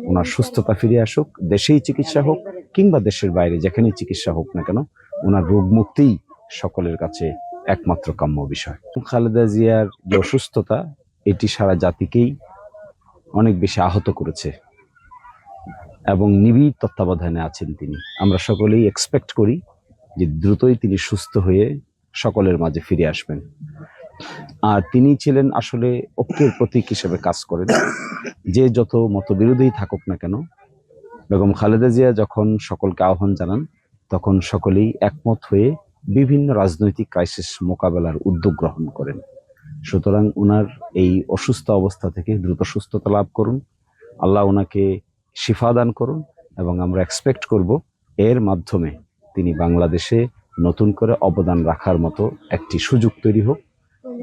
ওনার সুস্থতা ফিরে আসুক, দেশেই চিকিৎসা হোক কিংবা দেশের বাইরে যেখানেই চিকিৎসা হোক না কেন, ওনার রোগ মুক্তিই সকলের কাছে একমাত্র কাম্য বিষয়। খালেদা জিয়ার যে অসুস্থতা, এটি সারা জাতিকেই অনেক বেশি আহত করেছে এবং নিবিড় তত্ত্বাবধানে আছেন তিনি। আমরা সকলেই এক্সপেক্ট করি যে দ্রুতই তিনি সুস্থ হয়ে সকলের মাঝে ফিরে আসবেন। আর তিনি ছিলেন আসলে ঐক্যের প্রতীক হিসেবে কাজ করেন। যে যত মতবিরোধী থাকুক না কেন, বেগম খালেদা জিয়া যখন সকলকে আহ্বান জানান, তখন সকলেই একমত হয়ে বিভিন্ন রাজনৈতিক ক্রাইসিস মোকাবেলার উদ্যোগ গ্রহণ করেন। সুতরাং ওনার এই অসুস্থ অবস্থা থেকে দ্রুত সুস্থতা লাভ করুন, আল্লাহ ওনাকে শিফা দান করুন, এবং আমরা এক্সপেক্ট করব এর মাধ্যমে তিনি বাংলাদেশে নতুন করে অবদান রাখার মতো একটি সুযোগ তৈরি হোক,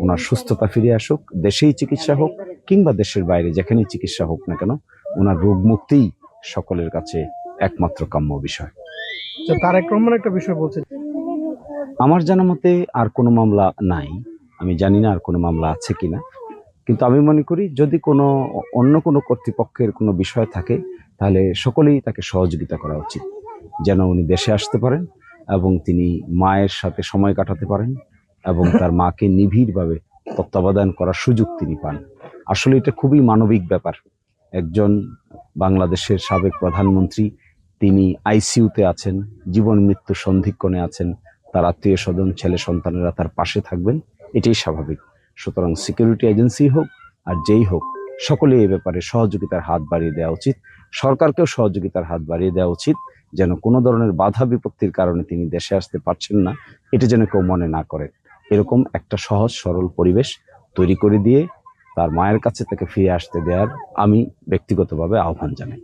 ওনার সুস্থতা ফিরে আসুক, দেশেই চিকিৎসা হোক কিংবা দেশের বাইরে যেখানেই চিকিৎসা হোক না কেন, ওনার রোগ মুক্তিই সকলের কাছে একমাত্র কাম্য বিষয়। তারেক রহমান একটা বিষয় বলছে, আমার জানা মতে আর কোনো মামলা নাই, আমি জানি না আর কোনো মামলা আছে কিনা, কিন্তু আমি মনে করি যদি কোনো অন্য কোনো কর্তৃপক্ষের কোনো বিষয় থাকে তাহলে সকলেই তাকে সহযোগিতা করা উচিত, যেন উনি দেশে আসতে পারেন এবং তিনি মায়ের সাথে সময় কাটাতে পারেন এবং তার মাকে নিবিড়ভাবে তত্ত্বাবধান করার সুযোগ তিনি পান। আসলে এটা খুবই মানবিক ব্যাপার। একজন বাংলাদেশের সাবেক প্রধানমন্ত্রী, তিনি আইসিইউতে আছেন, জীবন মৃত্যু সন্ধিক্ষণে আছেন, তার আত্মীয় স্বজন ছেলে সন্তানেরা তার পাশে থাকবেন, এটাই স্বাভাবিক। সুতরাং সিকিউরিটি এজেন্সি হোক আর যেই হোক, সকলে এই ব্যাপারে সহযোগিতার হাত বাড়িয়ে দেওয়া উচিত। সরকারকেও সহযোগিতার হাত বাড়িয়ে দেওয়া উচিত, যেন কোনো ধরনের বাধা বিপত্তির কারণে তিনি দেশে আসতে পারছেন না, এটা যেন কেউ মনে না করে। এরকম একটা সহজ সরল পরিবেশ তৈরি করে দিয়ে তার মায়ের কাছে তাকে ফিরে আসতে দেওয়ার আমি ব্যক্তিগতভাবে আহ্বান জানাই।